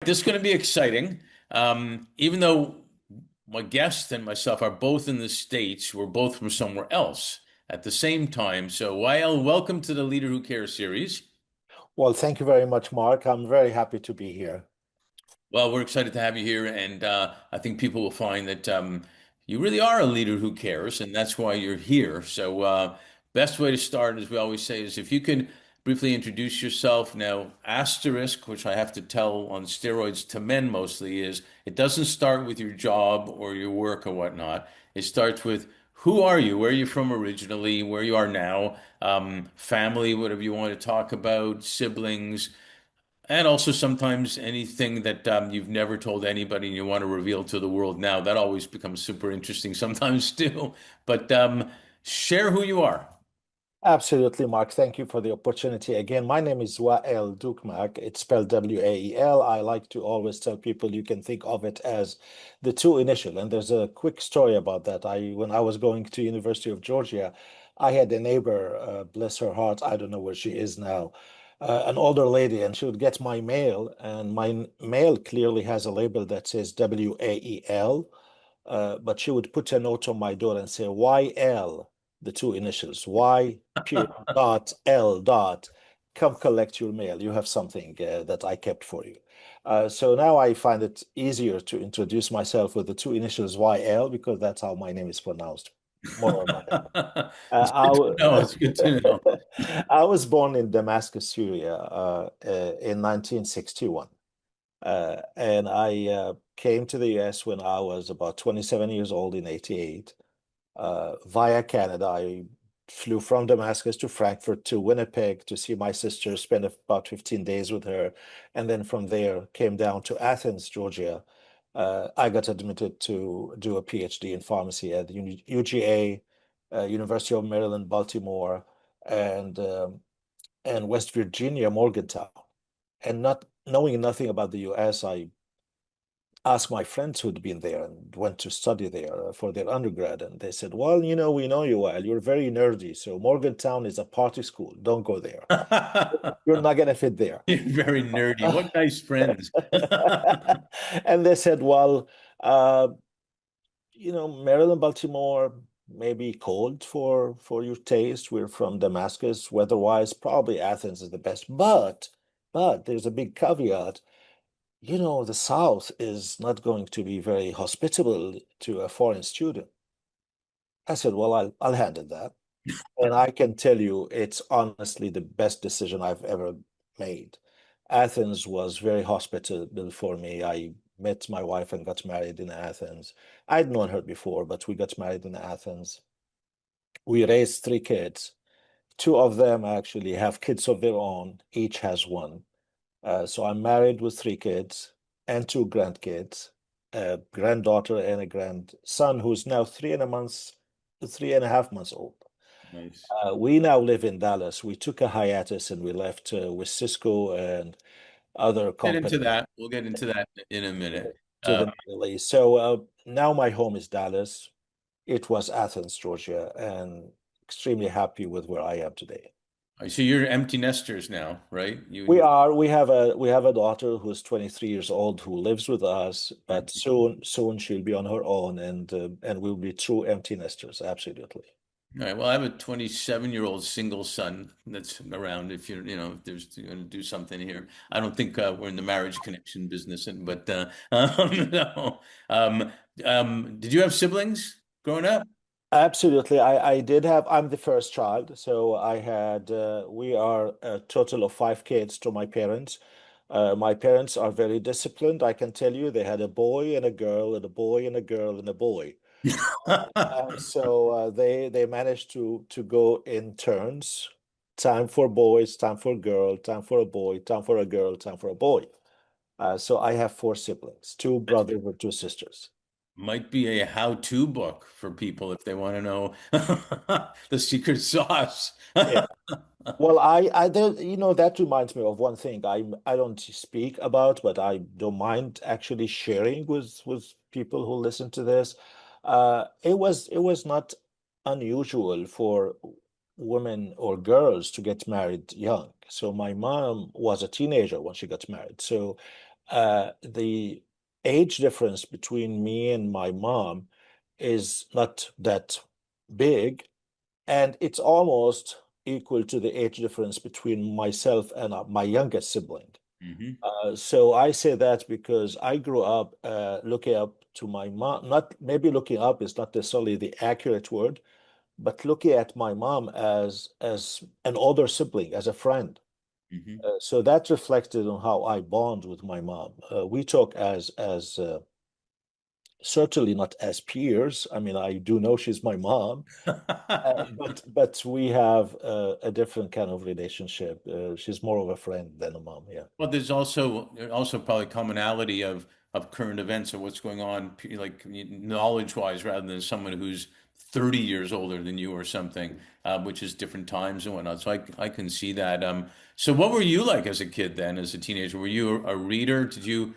this is going to be exciting. Even though my guest and myself are both in the States, we're both from somewhere else at the same time. So, Wael, welcome to the Leader Who Cares series. Well, thank you very much, Mark. I'm very happy to be here. Well, we're excited to have you here, and I think people will find that you really are a leader who cares, and that's why you're here. So, best way to start, as we always say, is if you could briefly introduce yourself. Now, asterisk, which I have to tell on steroids to men mostly, is it doesn't start with your job or your work or whatnot. It starts with who are you, where are you from originally, where you are now, family, whatever you want to talk about, siblings. And also sometimes anything that you've never told anybody and you want to reveal to the world now, that always becomes super interesting sometimes too. But share who you are. Absolutely, Mark. Thank you for the opportunity. Again, my name is Wael Doukmak. It's spelled W-A-E-L. I like to always tell people you can think of it as the two initial. And there's a quick story about that. When I was going to University of Georgia, I had a neighbor, bless her heart, I don't know where she is now, an older lady, and she would get my mail, and my mail clearly has a label that says W-A-E-L. But she would put a note on my door and say Y-L, the two initials, Y period dot L dot, come collect your mail. You have something that I kept for you. So now I find it easier to introduce myself with the two initials YL because that's how my name is pronounced, more or less. It's good to know. It's good to know. I was born in Damascus, Syria, in 1961. And I came to the US when I was about 27 years old in 88. Via Canada, I flew from Damascus to Frankfurt to Winnipeg to see my sister, spend about 15 days with her. And then from there, came down to Athens, Georgia. I got admitted to do a PhD in pharmacy at the UGA, University of Maryland, Baltimore, and West Virginia, Morgantown. And not knowing nothing about the US, I asked my friends who'd been there and went to study there for their undergrad. And they said, well, we know you well. You're very nerdy. So Morgantown is a party school. Don't go there. You're not going to fit there. You're very nerdy. What nice friends. And they said, well, uh, Maryland, Baltimore may be cold for your taste. We're from Damascus. Weather-wise, probably Athens is the best. But there's a big caveat. The South is not going to be very hospitable to a foreign student. I said, well, I'll handle that. And I can tell you, it's honestly the best decision I've ever made. Athens was very hospitable for me. I met my wife and got married in Athens. I'd known her before, but we got married in Athens. We raised three kids. Two of them actually have kids of their own. Each has one. So I'm married with three kids and two grandkids, a granddaughter and a grandson who's now 3.5 months old. Nice. We now live in Dallas. We took a hiatus and we left with Cisco and other Get into companies that. We'll get into that in a minute. to the Middle East. So now my home is Dallas. It was Athens, Georgia, and extremely happy with where I am today. So you're empty nesters now, right? You and We your are. We have a daughter who's 23 years old who lives with us, wife. but soon she'll be on her own, and we'll be true empty nesters. Absolutely. All right. Well, I have a 27-year-old single son that's around. If if there's going to do something here, I don't think we're in the marriage connection business, but no. Did you have siblings growing up? Absolutely. I did have. I'm the first child, so I had. We are a total of five kids to my parents. My parents are very disciplined. I can tell you, they had a boy and a girl, and a boy and a girl and a boy. So they managed to go in turns. Time for boys, time for girl, time for a boy, time for a girl, time for a boy. So I have four siblings, two brothers and two sisters. Might be a how-to book for people if they want to know the secret sauce. Yeah. Well, that reminds me of one thing I don't speak about, but I don't mind actually sharing with people who listen to this. It was not unusual for women or girls to get married young. So my mom was a teenager when she got married. So the age difference between me and my mom is not that big, and it's almost equal to the age difference between myself and my youngest sibling. Hmm. So I say that because I grew up looking up to my mom. Not maybe looking up is not necessarily the accurate word, but looking at my mom as an older sibling, as a friend. Hmm. So that reflected on how I bond with my mom. We talk as certainly not as peers. I mean, I do know she's my mom, but we have a different kind of relationship. She's more of a friend than a mom. Yeah. Well, there's also probably commonality of current events or what's going on, like knowledge wise, rather than someone who's 30 years older than you or something, which is different times and whatnot. So I can see that. So what were you like as a kid then, as a teenager? Were you a reader? Did you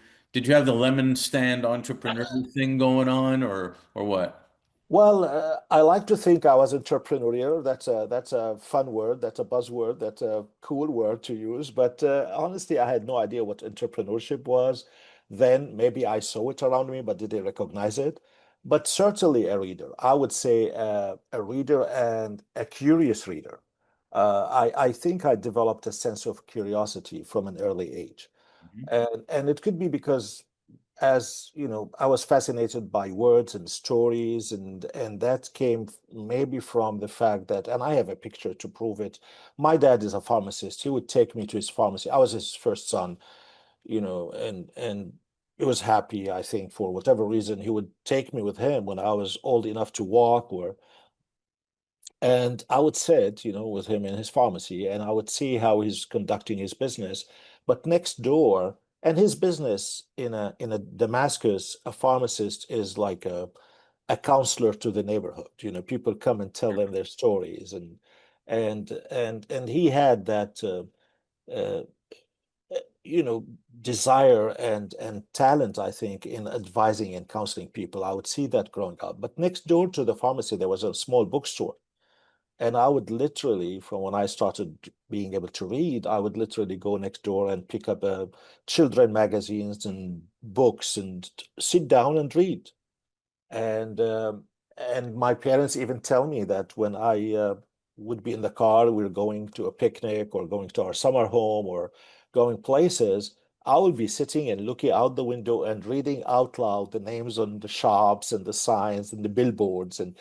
have the lemon stand entrepreneur thing going on, or what? Well, I like to think I was entrepreneurial. That's a fun word. That's a buzzword. That's a cool word to use. But honestly, I had no idea what entrepreneurship was. Then maybe I saw it around me, but did I recognize it? But certainly a reader. I would say a reader and a curious reader. I think I developed a sense of curiosity from an early age, and it could be because as you know, I was fascinated by words and stories, and that came maybe from the fact that, and I have a picture to prove it. My dad is a pharmacist. He would take me to his pharmacy. I was his first son, and he was happy, I think, for whatever reason. He would take me with him when I was old enough to walk, or and I would sit, with him in his pharmacy, and I would see how he's conducting his business. But next door, and his business in a Damascus, a pharmacist is like a counselor to the neighborhood. People come and tell them their stories, and he had that uh, desire and talent, I think, in advising and counseling people. I would see that growing up. But next door to the pharmacy, there was a small bookstore. And I would literally, from when I started being able to read, I would literally go next door and pick up children magazines and books and sit down and read. And my parents even tell me that when I would be in the car, we were going to a picnic or going to our summer home or going places, I would be sitting and looking out the window and reading out loud the names on the shops and the signs and the billboards, and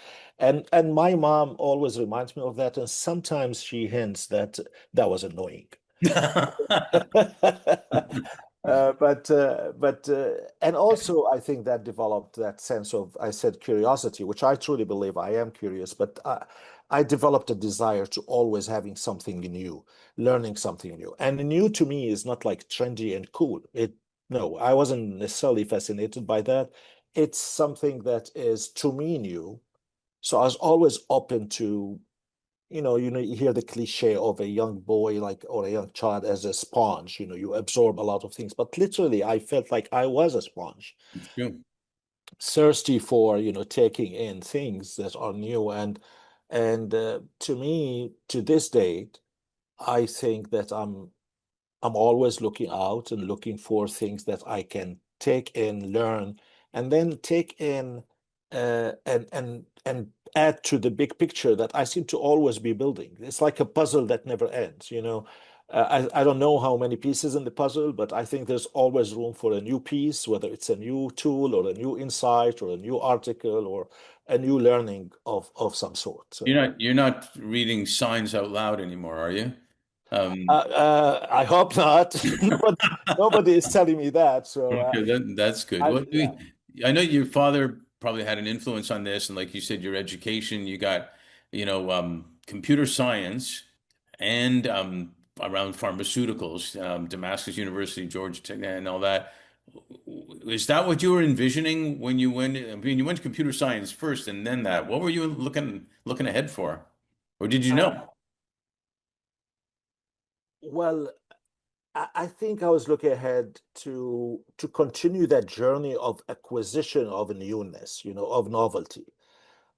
my mom always reminds me of that, and sometimes she hints that that was annoying. But and also I think that developed that sense of, I said, curiosity, which I truly believe I am curious, but I developed a desire to always having something new, learning something new. And new to me is not like trendy and cool. No, I wasn't necessarily fascinated by that. It's something that is to me new. So I was always open to, you hear the cliche of a young boy, like, or a young child as a sponge. You absorb a lot of things. But literally, I felt like I was a sponge, It's true. thirsty for, taking in things that are new. And to me, to this date, I think that I'm always looking out and looking for things that I can take in, learn, and then take in and add to the big picture that I seem to always be building. It's like a puzzle that never ends. I don't know how many pieces in the puzzle, but I think there's always room for a new piece, whether it's a new tool or a new insight or a new article or a new learning of some sort. So. You're not reading signs out loud anymore, are you? Um, I hope not. Nobody is telling me that. So Okay, that's good. yeah. I know your father probably had an influence on this, and like you said, your education, you got, computer science and around pharmaceuticals, Damascus University, Georgia Tech, and all that. Is that what you were envisioning when you went? I mean, you went to computer science first, and then that. What were you looking ahead for, or did you know? Well, I think I was looking ahead to continue that journey of acquisition of newness, of novelty.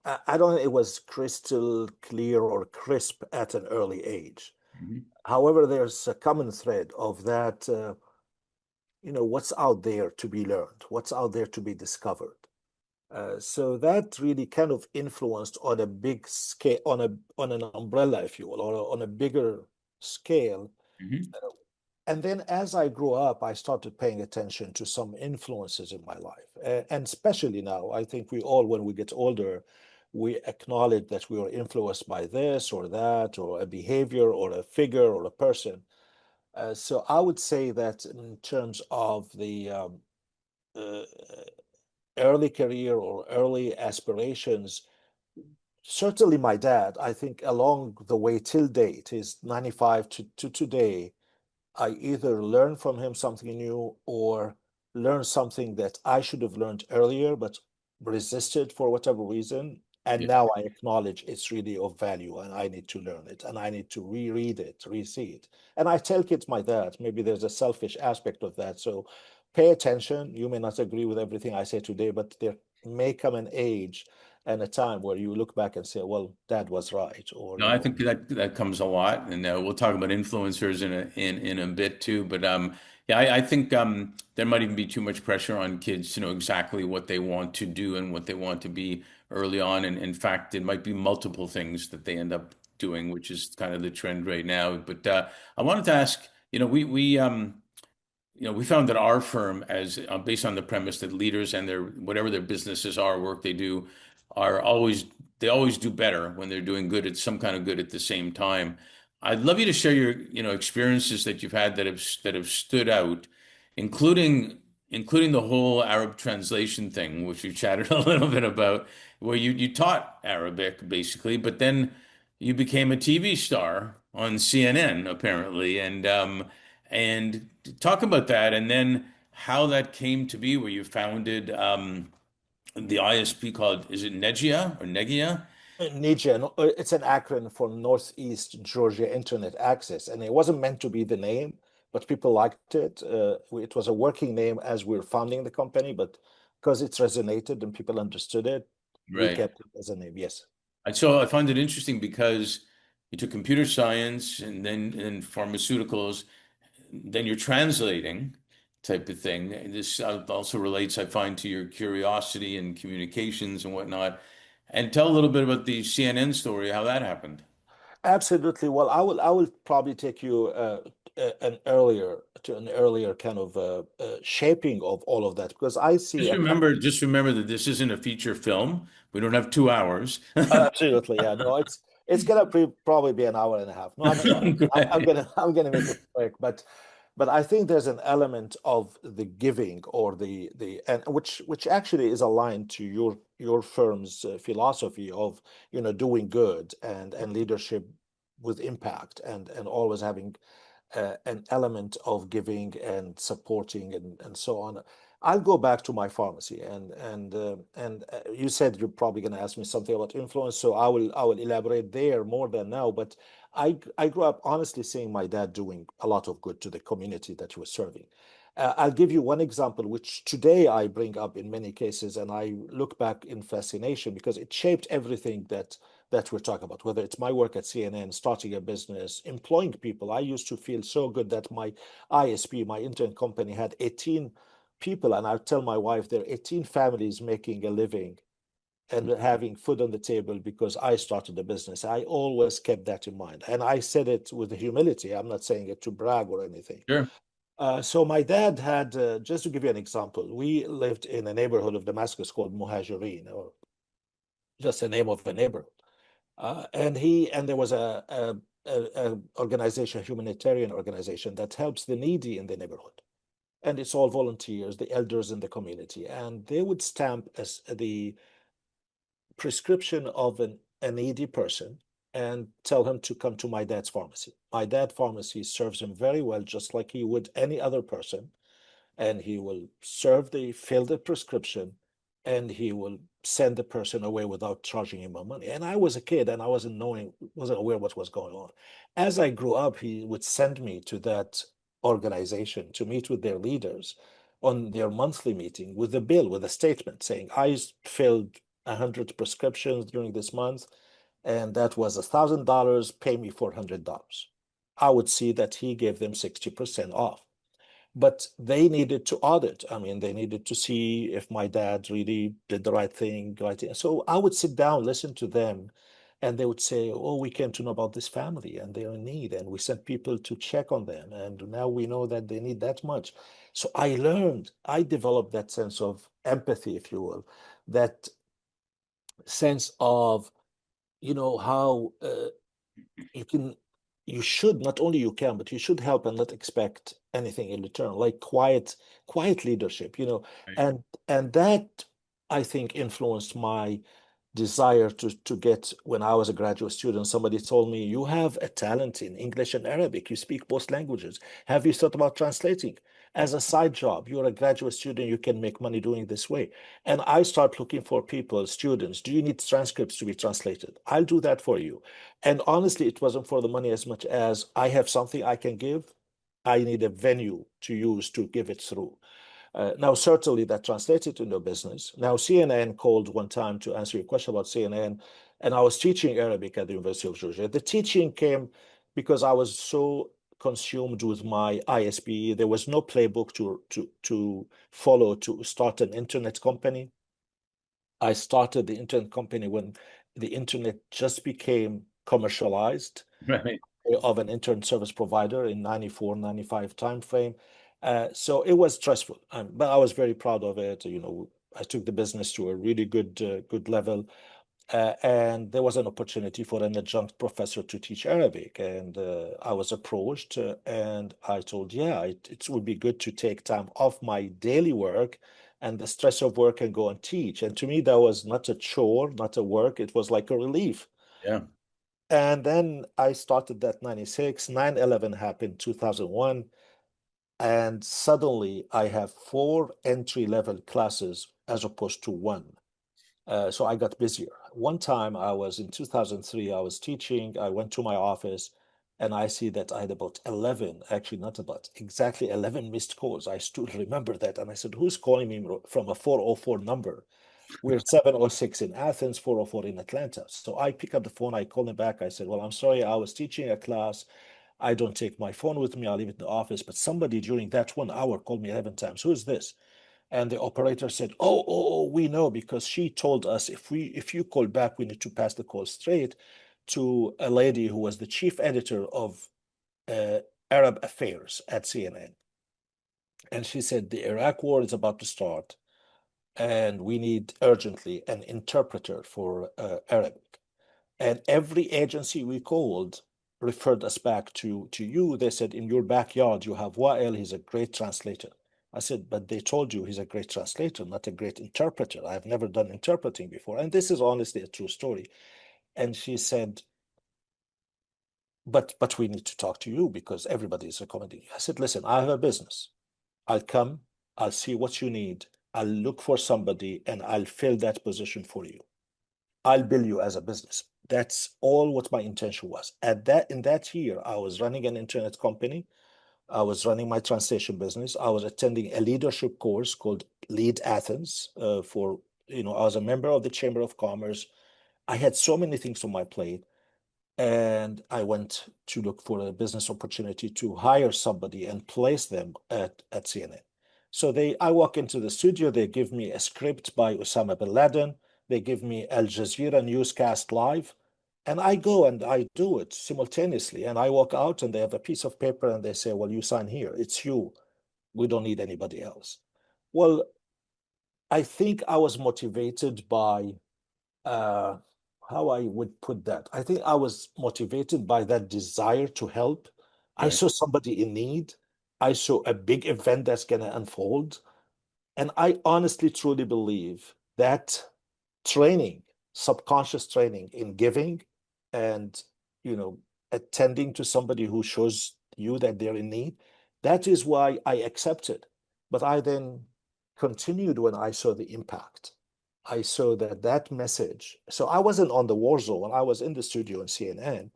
I don't think it was crystal clear or crisp at an early age. Mhm. However, there's a common thread of that what's out there to be learned, what's out there to be discovered. So that really kind of influenced on a big scale, on an umbrella, if you will, or on a bigger scale. Hmm. And then as I grew up, I started paying attention to some influences in my life. And especially now, I think we all, when we get older, we acknowledge that we are influenced by this or that, or a behavior, or a figure, or a person. So I would say that in terms of the uh, early career or early aspirations, certainly my dad, I think along the way till date, his 95 to today, I either learn from him something new or learn something that I should have learned earlier, but resisted for whatever reason. And Yeah. now I acknowledge it's really of value and I need to learn it and I need to reread it, re-see it. And I tell kids my dad, maybe there's a selfish aspect of that. So pay attention. You may not agree with everything I say today, but there may come an age and a time where you look back and say, well, dad was right. Or, No, I think that comes a lot, and we'll talk about influencers in a bit too. But yeah, I think there might even be too much pressure on kids to know exactly what they want to do and what they want to be early on. And in fact, it might be multiple things that they end up doing, which is kind of the trend right now. But I wanted to ask, we found that our firm, as based on the premise that leaders and their whatever their businesses are, work they do, are always they always do better when they're doing good at some kind of good at the same time. I'd love you to share your experiences that you've had that have stood out, including including the whole Arab translation thing, which we chatted a little bit about, where you taught Arabic basically, but then you became a TV star on CNN apparently, and talk about that, and then how that came to be, where you founded the ISP called, is it Negia or Negia? NIGIA, no, it's an acronym for Northeast Georgia Internet Access, and it wasn't meant to be the name, but people liked it. It was a working name as we were founding the company, but because it's resonated and people understood it, we Right. kept it as a name. Yes. And so I find it interesting because you took computer science and pharmaceuticals, then you're translating type of thing. And this also relates, I find, to your curiosity and communications and whatnot. And tell a little bit about the CNN story, how that happened. Absolutely. Well, I will probably take you an earlier kind of shaping of all of that because I see a couple. Just remember that this isn't a feature film. We don't have 2 hours. Absolutely, yeah. No, it's gonna probably be an hour and a half. No, I'm Great. gonna make it quick, but I think there's an element of the giving or the and which actually is aligned to your firm's philosophy of doing good and leadership with impact and always having an element of giving and supporting and so on. I'll go back to my pharmacy and you said you're probably going to ask me something about influence, so I will elaborate there more than now. But I grew up honestly seeing my dad doing a lot of good to the community that he was serving. I'll give you one example, which today I bring up in many cases, and I look back in fascination because it shaped everything that we're talking about, whether it's my work at CNN, starting a business, employing people. I used to feel so good that my ISP, my internet company, had 18 people, and I tell my wife there are 18 families making a living and having food on the table because I started a business. I always kept that in mind. And I said it with humility. I'm not saying it to brag or anything. Sure. So my dad had, just to give you an example, we lived in a neighborhood of Damascus called Muhajirin, or just the name of a neighborhood. And there was a organization, a humanitarian organization that helps the needy in the neighborhood, and it's all volunteers, the elders in the community, and they would stamp as the prescription of a needy person and tell him to come to my dad's pharmacy. My dad's pharmacy serves him very well, just like he would any other person, and he will fill the prescription, and he will send the person away without charging him more money. And I was a kid and I wasn't aware what was going on. As I grew up, he would send me to that organization to meet with their leaders on their monthly meeting with a bill, with a statement saying, I filled 100 prescriptions during this month, and that was $1,000, pay me $400. I would see that he gave them 60% off. but they needed to audit. I mean, they needed to see if my dad really did the right thing, right thing. So I would sit down, listen to them, and they would say, "Oh, we came to know about this family and they're in need, and we sent people to check on them, and now we know that they need that much." So I developed that sense of empathy, if you will, that sense of, how you can you should not only you can but you should help and not expect anything in return, like quiet leadership, Right. and that I think influenced my desire to get. When I was a graduate student, somebody told me, "You have a talent in English and Arabic. You speak both languages. Have you thought about translating as a side job? You're a graduate student. You can make money doing this way." And I start looking for people, students. Do you need transcripts to be translated? I'll do that for you. And honestly, it wasn't for the money as much as I have something I can give. I need a venue to use to give it through. Now, certainly that translated into business. Now, CNN called one time to answer your question about CNN, and I was teaching Arabic at the University of Georgia. The teaching came because I was so consumed with my ISP. There was no playbook to follow to start an internet company. I started the internet company when the internet just became commercialized Right. of an internet service provider in 94, 95 timeframe. So it was stressful, but I was very proud of it. I took the business to a really good level. And there was an opportunity for an adjunct professor to teach Arabic. And I was approached and I told, yeah, it would be good to take time off my daily work and the stress of work and go and teach. And to me, that was not a chore, not a work. It was like a relief. Yeah. And then I started that 96, 9/11 happened 2001. And suddenly I have four entry-level classes as opposed to one. So I got busier. One time I was in 2003, I was teaching. I went to my office and I see that I had about 11, actually not about, exactly 11 missed calls. I still remember that. And I said, "Who's calling me from a 404 number?" We're 706 in Athens, 404 in Atlanta. So I pick up the phone, I call him back. I said, "Well, I'm sorry, I was teaching a class. I don't take my phone with me. I leave it in the office. But somebody during that 1 hour called me 11 times. Who is this?" And the operator said, "Oh, we know because she told us if you call back, we need to pass the call straight to a lady who was the chief editor of uh, Arab Affairs at CNN. And she said the Iraq war is about to start, and we need urgently an interpreter for Arabic." And every agency we called referred us back to you. They said, "In your backyard, you have Wael. He's a great translator." I said, "But they told you he's a great translator, not a great interpreter. I've never done interpreting before." And this is honestly a true story. And she said, but we need to talk to you because everybody is recommending you." I said, "Listen, I have a business. I'll come, I'll see what you need, I'll look for somebody, and I'll fill that position for you. I'll bill you as a business." That's all what my intention was. In that year, I was running an internet company. I was running my translation business. I was attending a leadership course called Lead Athens. I was a member of the Chamber of Commerce. I had so many things on my plate, and I went to look for a business opportunity to hire somebody and place them at CNN. So I walk into the studio, they give me a script by Osama bin Laden, they give me Al Jazeera newscast live, and I go and I do it simultaneously. And I walk out and they have a piece of paper and they say, "Well, you sign here. It's you. We don't need anybody else." Well, I think I was motivated by uh, how I would put that. I think I was motivated by that desire to help. I Right. saw somebody in need. I saw a big event that's going to unfold. And I honestly, truly believe that training, subconscious training in giving and, you know, attending to somebody who shows you that they're in need, that is why I accepted. But I then continued when I saw the impact. I saw that message. So I wasn't on the war zone. I was in the studio in CNN,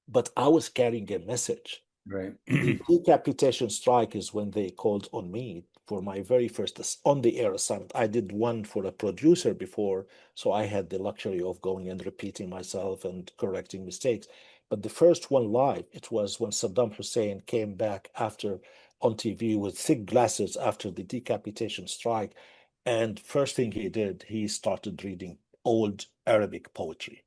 but I was carrying a message. Right. The decapitation strike is when they called on me for my very first on the air assignment. I did one for a producer before, so I had the luxury of going and repeating myself and correcting mistakes. But the first one live, it was when Saddam Hussein came back after on TV with thick glasses after the decapitation strike. And first thing he did, he started reading old Arabic poetry.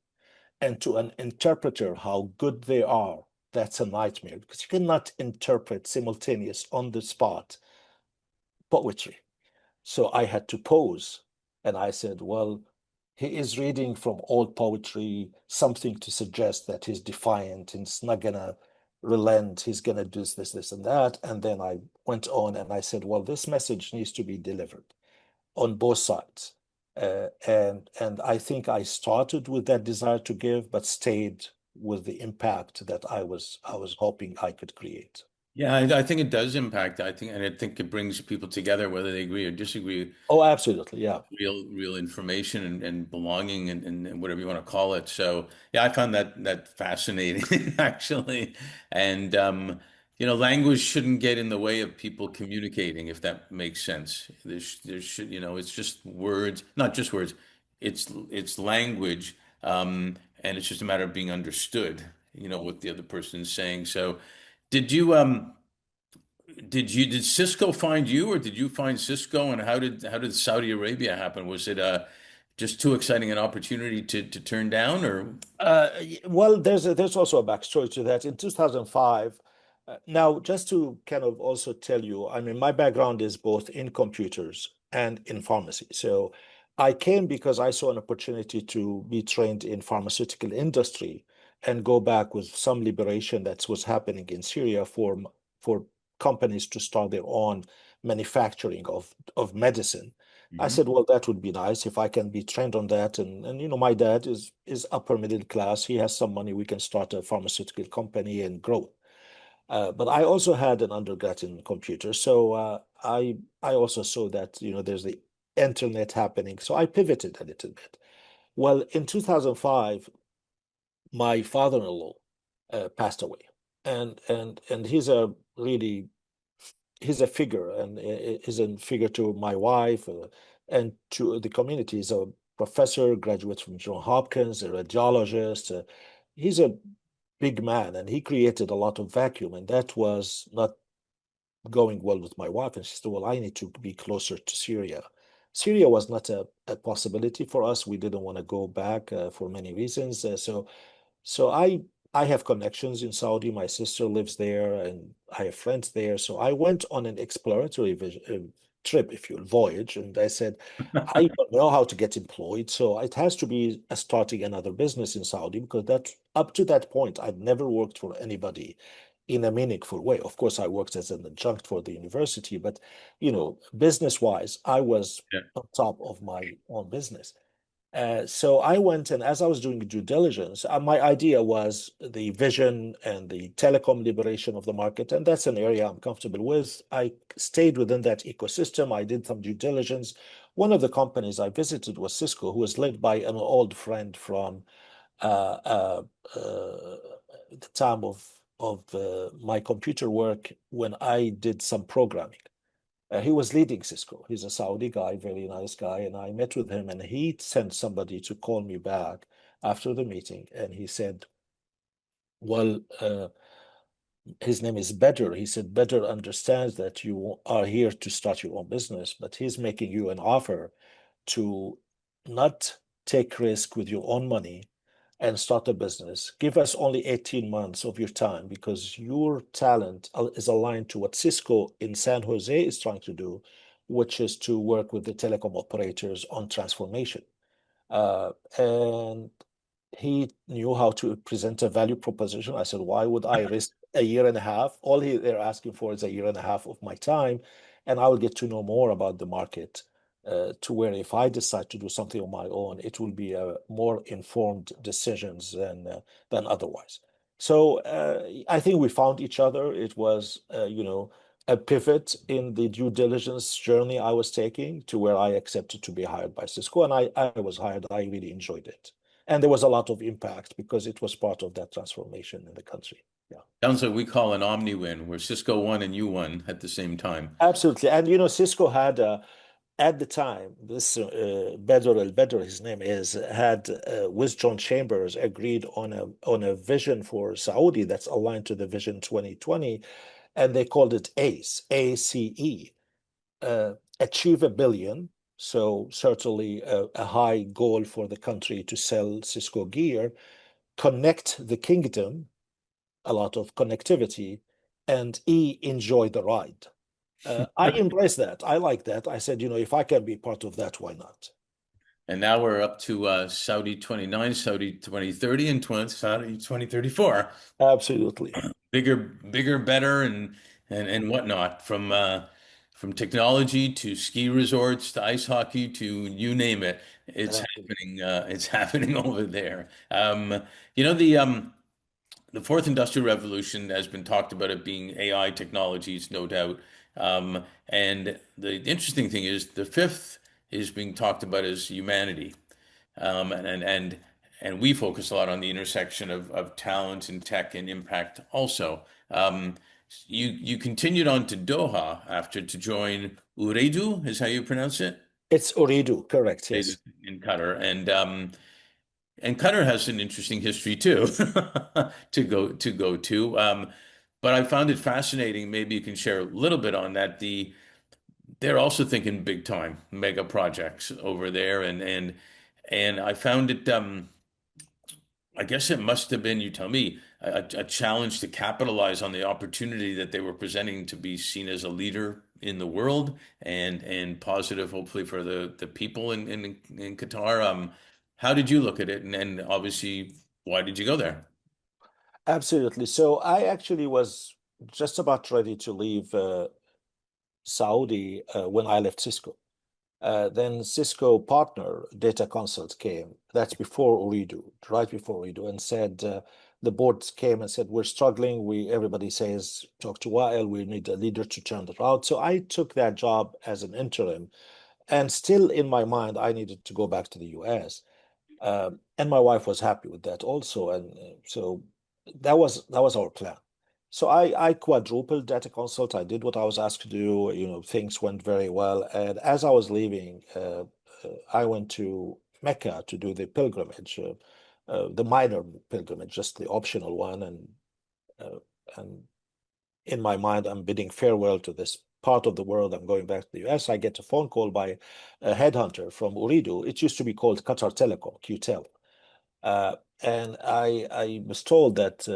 And to an interpreter, how good they are, that's a nightmare because you cannot interpret simultaneous on the spot poetry. So I had to pause and I said, well, he is reading from old poetry, something to suggest that he's defiant, he's not gonna relent, he's gonna do this, and that. And then I went on and I said, well, this message needs to be delivered on both sides. And I think I started with that desire to give, but stayed with the impact that I was hoping I could create. Yeah, I think it does impact. And I think it brings people together, whether they agree or disagree. Oh, absolutely. Yeah. Real information and belonging and whatever you want to call it. So yeah, I found that fascinating actually. And language shouldn't get in the way of people communicating, if that makes sense. There should, it's just words, not just words. It's language, and it's just a matter of being understood, what the other person is saying. So did you did Cisco find you, or did you find Cisco? And how did Saudi Arabia happen? Was it just too exciting an opportunity to turn down, or Well, there's also a backstory to that. In 2005, now just to kind of also tell you, I mean, my background is both in computers and in pharmacy. So I came because I saw an opportunity to be trained in pharmaceutical industry and go back with some liberation that was happening in Syria for companies to start their own manufacturing of medicine. I Mhm. said, well, that would be nice if I can be trained on that. And my dad is upper middle class. He has some money. We can start a pharmaceutical company and grow. But I also had an undergrad in computers, so I also saw that there's the internet happening. So I pivoted a little bit. Well, in 2005, my father-in-law passed away, and he's a figure and is a figure to my wife and to the community. He's a professor, graduate from Johns Hopkins, a radiologist. He's a big man and he created a lot of vacuum, and that was not going well with my wife. And she said, well, I need to be closer to Syria. Syria was not a possibility for us. We didn't want to go back for many reasons. So I have connections in Saudi. My sister lives there, and I have friends there. So I went on an exploratory trip, if you will, voyage, and I said, I don't know how to get employed, so it has to be starting another business in Saudi because that up to that point I'd never worked for anybody in a meaningful way. Of course, I worked as an adjunct for the university, but business-wise, I was Yeah. on top of my own business. So I went, and as I was doing due diligence, my idea was the vision and the telecom liberation of the market, and that's an area I'm comfortable with. I stayed within that ecosystem. I did some due diligence. One of the companies I visited was Cisco, who was led by an old friend from uh, uh, uh, the time of my computer work when I did some programming. He was leading Cisco. He's a Saudi guy, very nice guy. And I met with him, and he sent somebody to call me back after the meeting. And he said, well, his name is Bedr. He said, Bedr understands that you are here to start your own business, but he's making you an offer to not take risk with your own money and start a business. Give us only 18 months of your time because your talent is aligned to what Cisco in San Jose is trying to do, which is to work with the telecom operators on transformation. And he knew how to present a value proposition. I said, why would I risk a year and a half? They're asking for is a year and a half of my time, and I will get to know more about the market to where if I decide to do something on my own, it will be a more informed decisions than otherwise. So I think we found each other. It was, a pivot in the due diligence journey I was taking to where I accepted to be hired by Cisco, and I was hired. I really enjoyed it. And there was a lot of impact because it was part of that transformation in the country. Yeah, Sounds like we call an omni-win, where Cisco won and you won at the same time. absolutely. And Cisco had at the time this Bedr, his name is, had with John Chambers agreed on a vision for Saudi that's aligned to the Vision 2020. and they called it ACE, ACE, achieve a billion. So certainly a high goal for the country to sell Cisco gear, connect the kingdom, a lot of connectivity, and E, enjoy the ride. I embrace that. I like that. I said, if I can be part of that, why not? And now we're up to Saudi 29, Saudi 2030, and Saudi 2034. Absolutely. Bigger, better, and whatnot. From technology to ski resorts to ice hockey to you name it, it's Absolutely. happening. It's happening over there. You know the fourth industrial revolution has been talked about it being AI technologies, no doubt. And the interesting thing is the fifth is being talked about as humanity. Um, and, and and and we focus a lot on the intersection of talent and tech and impact also. Um, you continued on to Doha after to join Ooredoo, is how you pronounce it? It's Ooredoo, correct, Ooredoo yes. in Qatar. And Qatar has an interesting history too to go to. But I found it fascinating. Maybe you can share a little bit on that. They're also thinking big time mega projects over there, and I found it. I guess it must have been, you tell me, a challenge to capitalize on the opportunity that they were presenting to be seen as a leader in the world and positive, hopefully, for the people in Qatar. How did you look at it? And obviously, why did you go there? Absolutely. So I actually was just about ready to leave Saudi when I left Cisco. Then Cisco partner data consult came. That's before Ooredoo, right before Ooredoo, and said the board came and said we're struggling. Everybody says talk to Wael. We need a leader to turn it around. So I took that job as an interim, and still in my mind I needed to go back to the U.S. And my wife was happy with that also, and so that was our plan. So I quadrupled data consult. I did what I was asked to do. Things went very well. And as I was leaving, I went to Mecca to do the pilgrimage, the minor pilgrimage, just the optional one. And in my mind, I'm bidding farewell to this part of the world. I'm going back to the US. I get a phone call by a headhunter from Ooredoo. It used to be called Qatar Telecom, QTEL. Uh, and I was told that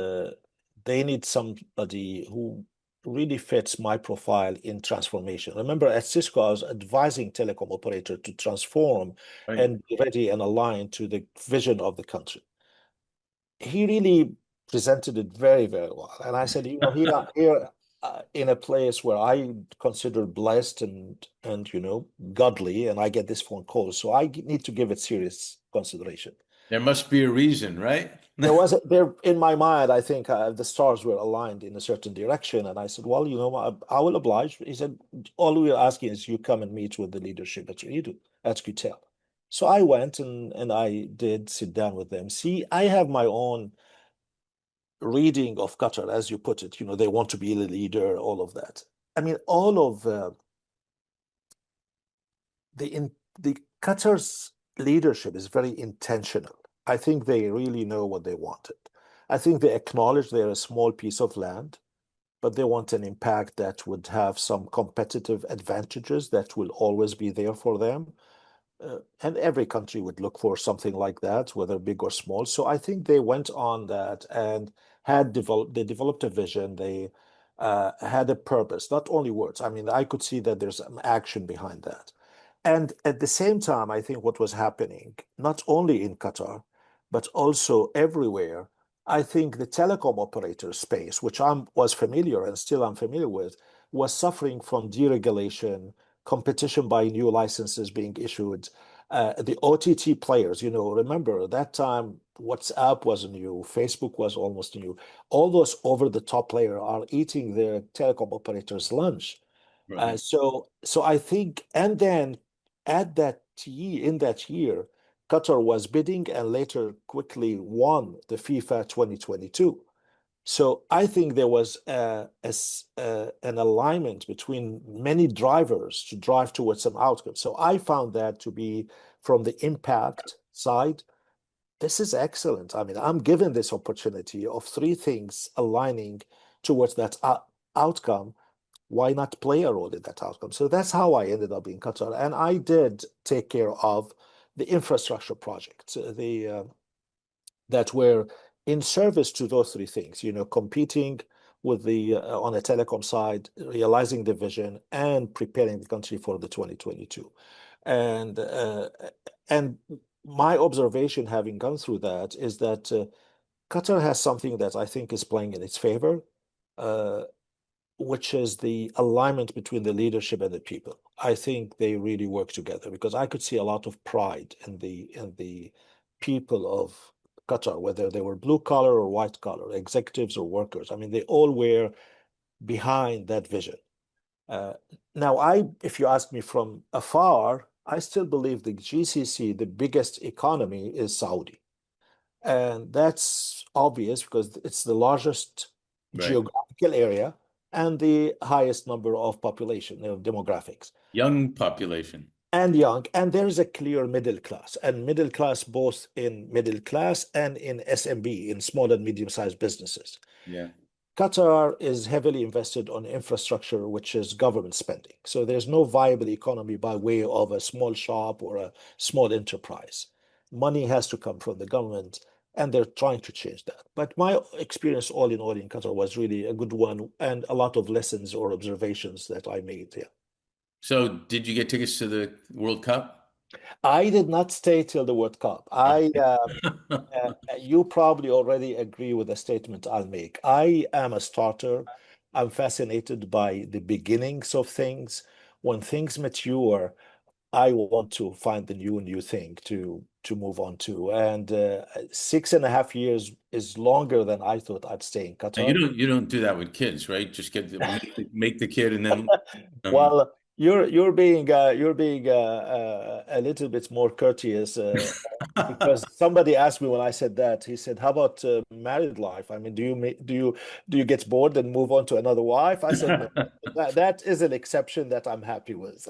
they need somebody who really fits my profile in transformation. Remember, at Cisco, I was advising telecom operator to transform Right. and be ready and aligned to the vision of the country. He really presented it very, very well. And I said, here in a place where I consider blessed and godly, and I get this phone call, so I need to give it serious consideration. There must be a reason, right? There in my mind, I think the stars were aligned in a certain direction, and I said, "Well, I will oblige." He said, "All we're asking is you come and meet with the leadership at Ooredoo, at QTEL." So I went and I did sit down with them. See, I have my own reading of Qatar, as you put it. They want to be the leader, all of that. I mean, all of the Qatar's leadership is very intentional. I think they really know what they wanted. I think they acknowledge they're a small piece of land, but they want an impact that would have some competitive advantages that will always be there for them. And every country would look for something like that, whether big or small. So I think they went on that and they developed a vision. They had a purpose, not only words. I mean, I could see that there's some action behind that. And at the same time, I think what was happening, not only in Qatar, but also everywhere, I think the telecom operator space, which I was familiar and still I'm familiar with, was suffering from deregulation, competition by new licenses being issued. The OTT players, remember at that time, WhatsApp was new, Facebook was almost new. All those over-the-top players are eating their telecom operators' lunch. Right. So I think, and then in that year, Qatar was bidding and later quickly won the FIFA 2022. So I think there was an alignment between many drivers to drive towards some outcome. So I found that to be from the impact side, this is excellent. I mean, I'm given this opportunity of three things aligning towards that outcome, why not play a role in that outcome? So that's how I ended up in Qatar. And I did take care of the infrastructure projects, that were in service to those three things, competing with the on a telecom side, realizing the vision and preparing the country for the 2022. And and my observation having gone through that is that Qatar has something that I think is playing in its favor, uh, which is the alignment between the leadership and the people. I think they really work together because I could see a lot of pride in the people of Qatar, whether they were blue collar or white collar, executives or workers. I mean, they all were behind that vision. Uh, Now, if you ask me from afar, I still believe the GCC, the biggest economy, is Saudi. And that's obvious because it's the largest Right. geographical area and the highest number of population, demographics, Young population. and young. And there is a clear middle class, and middle class both in middle class and in SMB, in small and medium-sized businesses. Yeah. Qatar is heavily invested on infrastructure, which is government spending. So there's no viable economy by way of a small shop or a small enterprise. Money has to come from the government, and they're trying to change that. But my experience, all in all, in Qatar was really a good one, and a lot of lessons or observations that I made here. So did you get tickets to the World Cup? I did not stay till the World Cup. You probably already agree with the statement I'll make. I am a starter. I'm fascinated by the beginnings of things. When things mature, I want to find the new thing to move on to. And 6.5 years is longer than I thought I'd stay in Now, Qatar. you don't do that with kids, right? Just make the kid and then um Well, you're being a little bit more courteous, because somebody asked me when I said that. He said, "How about married life? I mean, do you get bored and move on to another wife?" I said, "No, that is an exception that I'm happy with."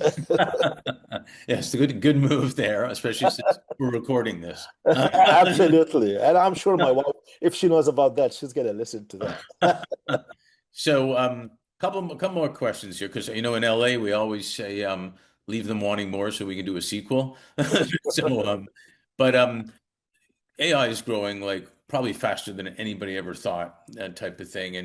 yes, the good move there, especially since we're recording this. Absolutely, and I'm sure my wife, if she knows about that, she's gonna listen to that. So, couple more questions here, because in LA we always say leave them wanting more so we can do a sequel. So, but AI is growing like probably faster than anybody ever thought, that type of thing.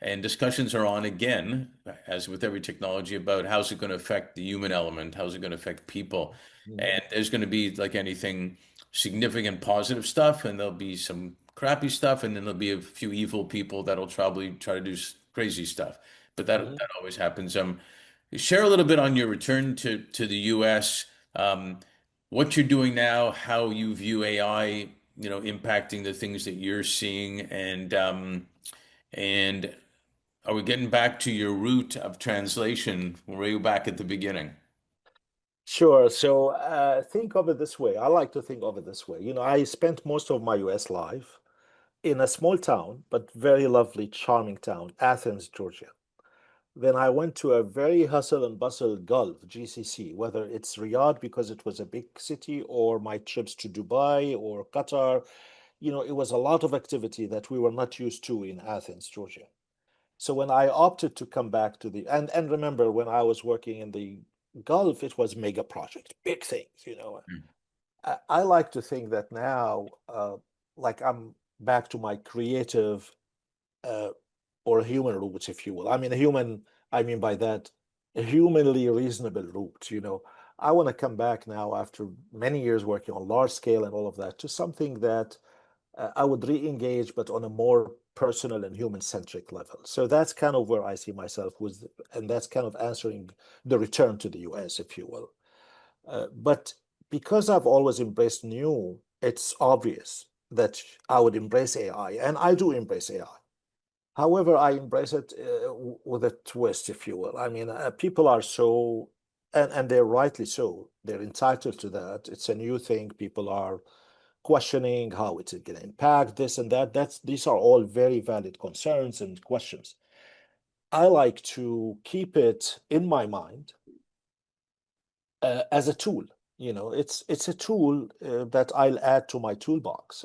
And discussions are on again, as with every technology, about how's it going to affect the human element, how's it going to affect people. Mhm, And there's going to be, like anything, significant positive stuff, and there'll be some crappy stuff, and then there'll be a few evil people that'll probably try to do crazy stuff. But mhm. that always happens. Share a little bit on your return to the US. What you're doing now, how you view AI, impacting the things that you're seeing, and are we getting back to your root of translation? Were you back at the beginning? Sure. So think of it this way. I like to think of it this way. I spent most of my US life in a small town, but very lovely, charming town, Athens, Georgia. Then I went to a very hustle and bustle Gulf, GCC, whether it's Riyadh because it was a big city, or my trips to Dubai or Qatar. It was a lot of activity that we were not used to in Athens, Georgia. So when I opted to come back to and remember when I was working in the Gulf, it was mega projects, big things. Mm. I like to think that now, like I'm back to my creative, uh, or human roots, if you will. I mean, I mean by that, a humanly reasonable route. I want to come back now after many years working on large scale and all of that to something that I would re-engage, but on a more personal and human-centric level. So that's kind of where I see myself with, and that's kind of answering the return to the US, if you will. But because I've always embraced new, it's obvious that I would embrace AI, and I do embrace AI. However, I embrace it with a twist, if you will. I mean, people are so, and they're rightly so, they're entitled to that. It's a new thing. People are questioning how it's going to impact this and that. These are all very valid concerns and questions. I like to keep it in my mind as a tool. It's a tool that I'll add to my toolbox.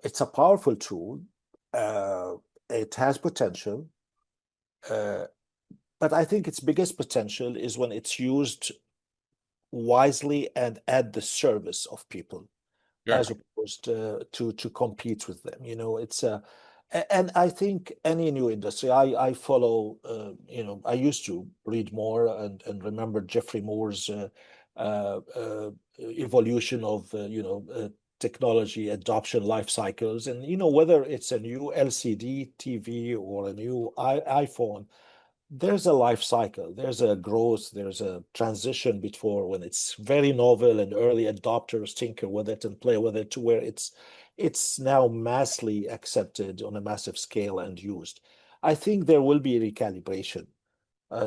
It's a powerful tool. Uh, it has potential. Uh, but I think its biggest potential is when it's used wisely and at the service of people, as Sure. opposed to compete with them. It's and I think any new industry, I follow. I used to read more and remember Jeffrey Moore's evolution of technology adoption life cycles, and whether it's a new LCD TV or a new iPhone, there's a life cycle, there's a growth, there's a transition before when it's very novel and early adopters tinker with it and play with it to where it's now massively accepted on a massive scale and used. I think there will be recalibration.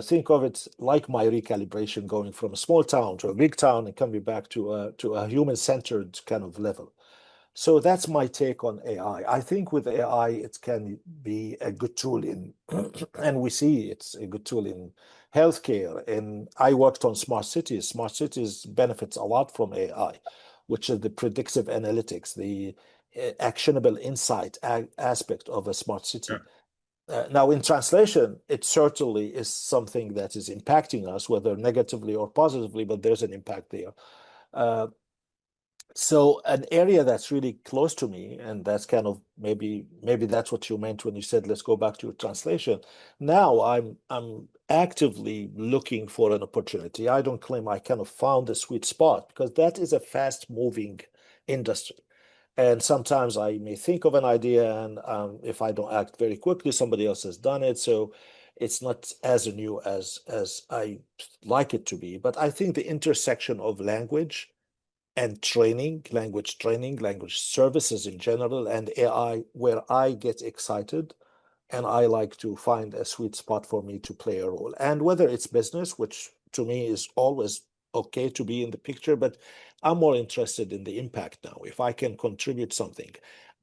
Think of it like my recalibration going from a small town to a big town and coming back to a human-centered kind of level. So that's my take on AI. I think with AI, it can be a good tool in, and we see it's a good tool in healthcare. And I worked on smart cities. Smart cities benefits a lot from AI, which is the predictive analytics, the actionable insight aspect of a smart city. Sure. Now, in translation, it certainly is something that is impacting us, whether negatively or positively, but there's an impact there. Uh, so an area that's really close to me, and that's kind of maybe that's what you meant when you said let's go back to your translation. Now I'm actively looking for an opportunity. I don't claim I kind of found the sweet spot because that is a fast moving industry. And sometimes I may think of an idea, and if I don't act very quickly, somebody else has done it. So it's not as new as I like it to be. But I think the intersection of and training, language services in general, and AI, where I get excited and I like to find a sweet spot for me to play a role. And whether it's business, which to me is always okay to be in the picture, but I'm more interested in the impact now. If I can contribute something,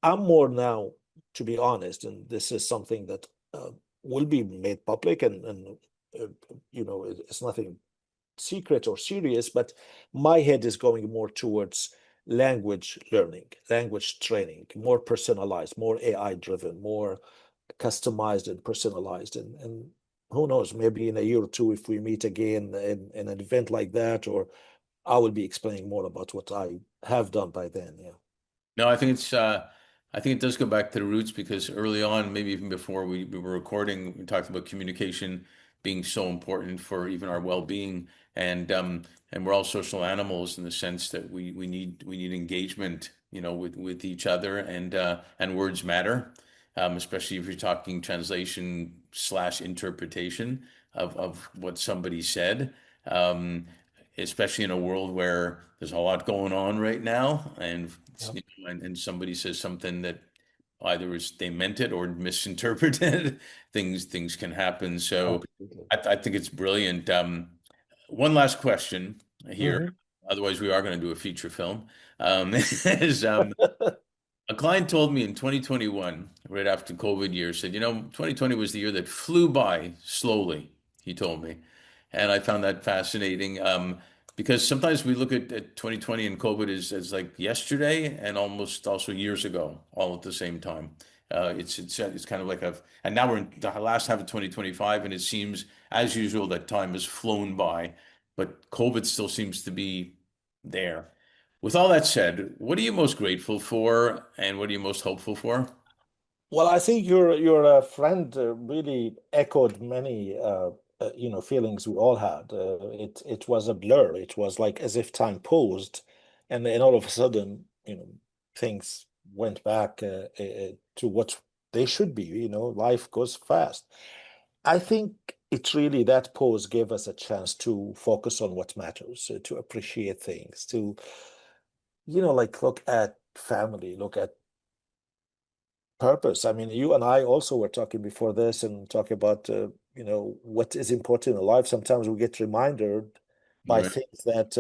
I'm more now, to be honest, and this is something that will be made public and it's nothing secret or serious, but my head is going more towards language learning, language training, more personalized, more AI driven, more customized and personalized. And who knows, maybe in a year or two, if we meet again in an event like that, or I will be explaining more about what I have done by then. Yeah. No, I think it does go back to the roots because early on, maybe even before we were recording, we talked about communication being so important for even our well-being, and and we're all social animals in the sense that we need engagement, with each other, and words matter, especially if you're talking translation slash interpretation of what somebody said. Um, Especially in a world where there's a lot going on right now, and Yeah. and somebody says something that either is they meant it or misinterpreted, things can happen. So Absolutely. I think it's brilliant. One last question here, Mhm. otherwise we are going to do a feature film. Is a client told me in 2021, right after COVID year, said, 2020 was the year that flew by slowly, he told me. And I found that fascinating because sometimes we look at 2020 and COVID as like yesterday and almost also years ago, all at the same time. It's kind of like and now we're in the last half of 2025, and it seems, as usual, that time has flown by, but COVID still seems to be there. With all that said, what are you most grateful for and what are you most hopeful for? Well, I think your friend really echoed many feelings we all had. It was a blur. It was like as if time paused, and then all of a sudden, things went back to what they should be. Life goes fast. I think it's really that pause gave us a chance to focus on what matters, to appreciate things, to like look at family, look at purpose. I mean, you and I also were talking before this and talking about, what is important in life. Sometimes we get reminded by Right. things that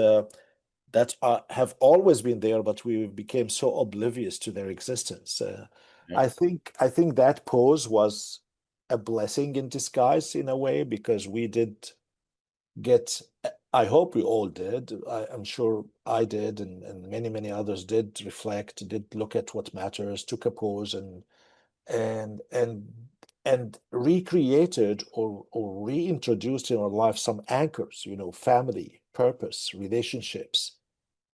have always been there, but we became so oblivious to their existence. Yeah. I think that pause was a blessing in disguise in a way because we did get. I hope we all did. I'm sure I did, and many others did reflect, did look at what matters, took a pause, and and recreated or reintroduced in our life some anchors, family, purpose, relationships,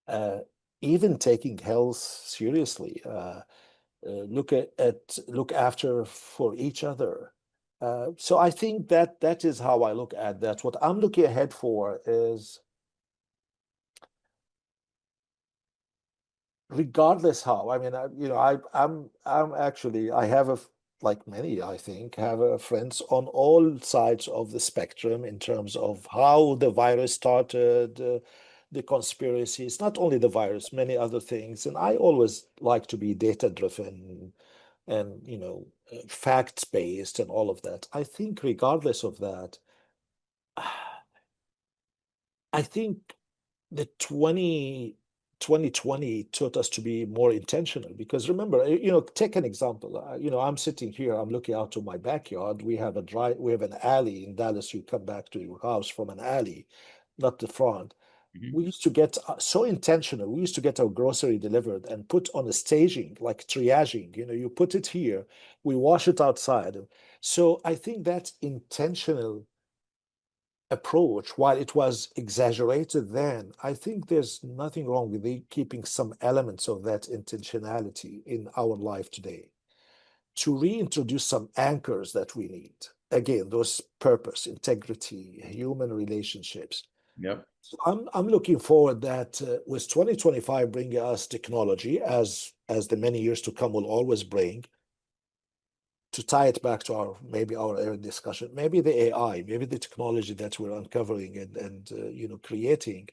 uh, even taking health seriously. Look after for each other. So I think that is how I look at that. What I'm looking ahead for is, regardless how, I mean, I'm actually, I have like many, I think, have friends on all sides of the spectrum in terms of how the virus started, the conspiracies, not only the virus, many other things. And I always like to be data driven and facts based and all of that. I think regardless of that, I think the 2020 taught us to be more intentional, because remember, take an example. I'm sitting here, I'm looking out to my backyard. We have an alley in Dallas. You come back to your house from an alley, not the front. Mhm. We used to get so intentional. We used to get our grocery delivered and put on a staging, like triaging. You put it here, we wash it outside. So I think that intentional approach, while it was exaggerated then, I think there's nothing wrong with keeping some elements of that intentionality in our life today to reintroduce some anchors that we need. Again, those purpose, integrity, human relationships. Yep. So I'm looking forward that with 2025 bringing us technology, as the many years to come will always bring, to tie it back to our earlier discussion, maybe the AI, maybe the technology that we're uncovering and creating,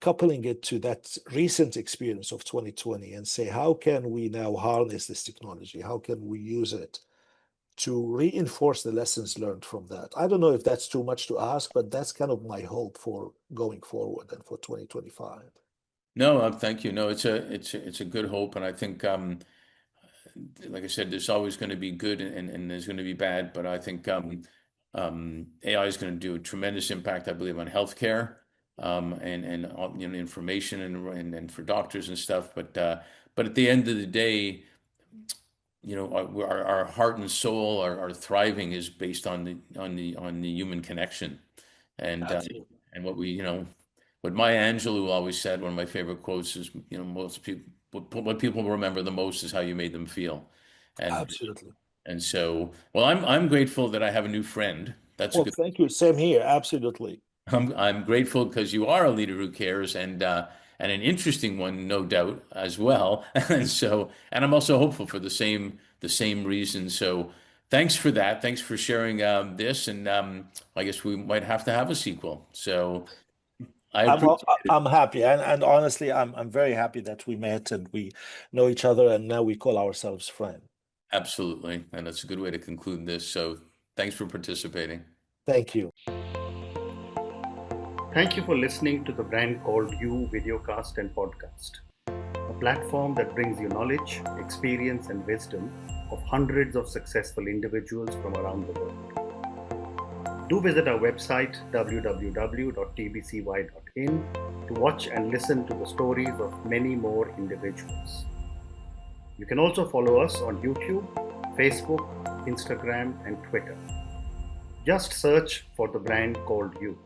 coupling it to that recent experience of 2020 and say, how can we now harness this technology? How can we use it to reinforce the lessons learned from that? I don't know if that's too much to ask, but that's kind of my hope for going forward and for 2025. No, thank you. No, it's a good hope, and I think like I said, there's always going to be good and there's going to be bad, but I think AI is going to do a tremendous impact, I believe, on healthcare, and information and for doctors and stuff. But at the end of the day, our heart and soul, our thriving is based on the human connection, and uh, Absolutely. and what Maya Angelou always said. One of my favorite quotes is, most people, what people remember the most is how you made them feel, and Absolutely. and so, well, I'm grateful that I have a new friend. That's a Well, good. thank you. Same here. Absolutely. I'm grateful because you are a leader who cares, and an interesting one, no doubt, as well. And I'm also hopeful for the same reason. So thanks for that. Thanks for sharing this, and I guess we might have to have a sequel. So I I'm appreciate it. I'm happy, and honestly, I'm very happy that we met and we know each other, and now we call ourselves friends. Absolutely, and that's a good way to conclude this. So thanks for participating. Thank you. Thank you for listening to the Brand Called You videocast and podcast, a platform that brings you knowledge, experience, and wisdom of hundreds of successful individuals from around the world. Do visit our website www.tbcy.in to watch and listen to the stories of many more individuals. You can also follow us on YouTube, Facebook, Instagram, and Twitter. Just search for the Brand Called You.